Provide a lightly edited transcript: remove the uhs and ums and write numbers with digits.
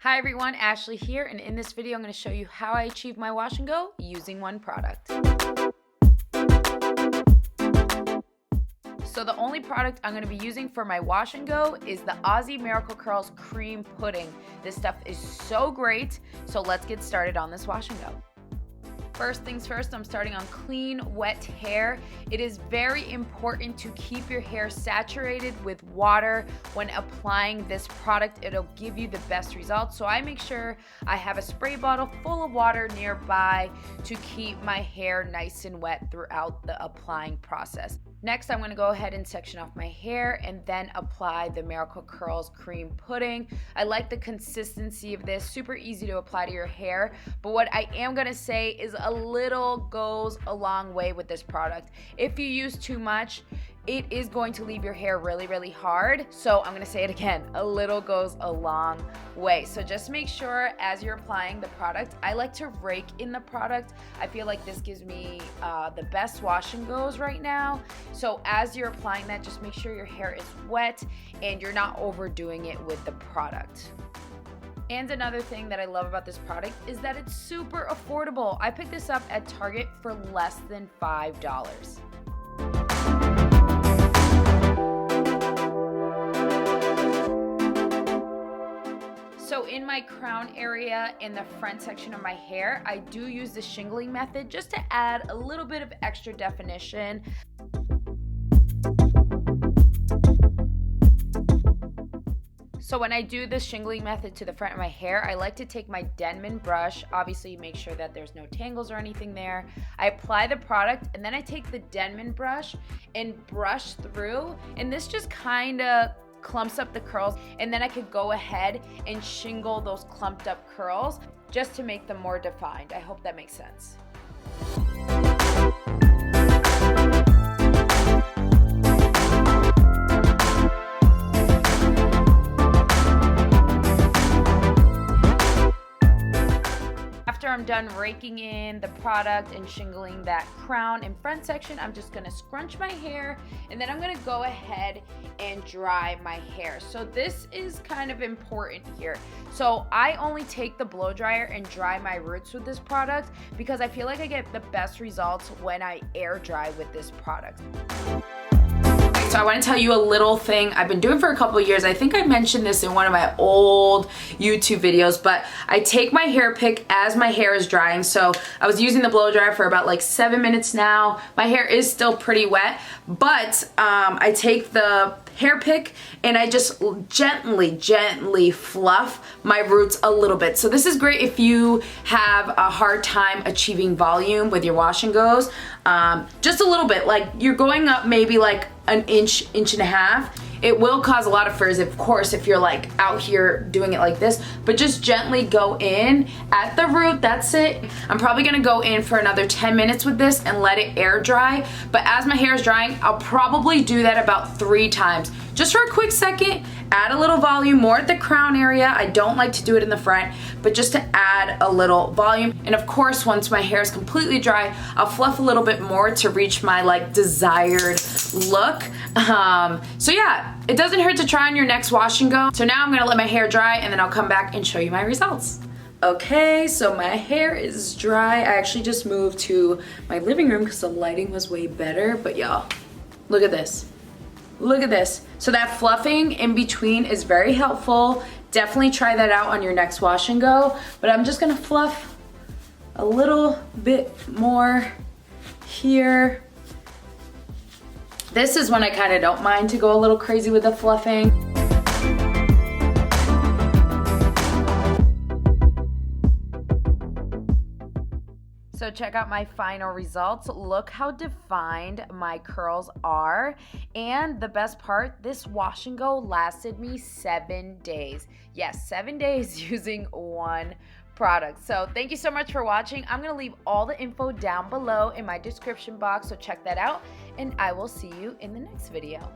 Hi everyone, Ashley here, and in this video I'm going to show you how I achieve my wash and go using one product. So the only product I'm going to be using for my wash and go is the Aussie Miracle Curls Cream Pudding. This stuff is so great, so let's get started on this wash and go. First things first, I'm starting on clean, wet hair. It is very important to keep your hair saturated with water when applying this product. It'll give you the best results. So I make sure I have a spray bottle full of water nearby to keep my hair nice and wet throughout the applying process. Next, I'm going to go ahead and section off my hair and then apply the Miracle Curls Cream Pudding. I like the consistency of this, super easy to apply to your hair, but what I am going to say is a little goes a long way with this product. If you use too much, it is going to leave your hair really hard. So I'm going to say it again, a little goes a long way. So just make sure as you're applying the product, I like to rake in the product. I feel like this gives me the best wash and goes right now. So as you're applying that, just make sure your hair is wet and you're not overdoing it with the product. And another thing that I love about this product is that it's super affordable. I picked this up at Target for less than $5. So in my crown area in the front section of my hair, I do use the shingling method just to add a little bit of extra definition. So when I do the shingling method to the front of my hair, I like to take my Denman brush, obviously make sure that there's no tangles or anything there. I apply the product and then I take the Denman brush and brush through, and this just kind of clumps up the curls, and then I could go ahead and shingle those clumped up curls just to make them more defined. I hope that makes sense. After I'm done raking in the product and shingling that crown and front section, I'm just gonna scrunch my hair and then I'm gonna go ahead and dry my hair. So this is kind of important here. So I only take the blow dryer and dry my roots with this product because I feel like I get the best results when I air dry with this product. So I want to tell you a little thing I've been doing for a couple of years. I think I mentioned this in one of my old YouTube videos, but I take my hair pick as my hair is drying. So I was using the blow dryer for about like 7 minutes now. My hair is still pretty wet, but I take the hair pick and I just gently fluff my roots a little bit. So this is great if you have a hard time achieving volume with your wash and goes. Just a little bit, like you're going up maybe like an inch and a half. It will cause a lot of frizz, of course, if you're like out here doing it like this, but just gently go in at the root, that's it. I'm probably gonna go in for another 10 minutes with this and let it air dry, but as my hair is drying, I'll probably do that about 3 times. Just for a quick second, add a little volume, more at the crown area. I don't like to do it in the front, but just to add a little volume. And of course, once my hair is completely dry, I'll fluff a little bit more to reach my like desired look. So yeah, it doesn't hurt to try on your next wash and go. So now I'm gonna let my hair dry and then I'll come back and show you my results. Okay, so my hair is dry. I actually just moved to my living room because the lighting was way better, but y'all, look at this. Look at this. So that fluffing in between is very helpful. Definitely try that out on your next wash and go, but I'm just gonna fluff a little bit more here. This is when I kind of don't mind to go a little crazy with the fluffing. So check out my final results. Look how defined my curls are. And the best part, this wash and go lasted me 7 days. Yes, 7 days using one product. So thank you so much for watching. I'm gonna leave all the info down below in my description box, so check that out, and I will see you in the next video.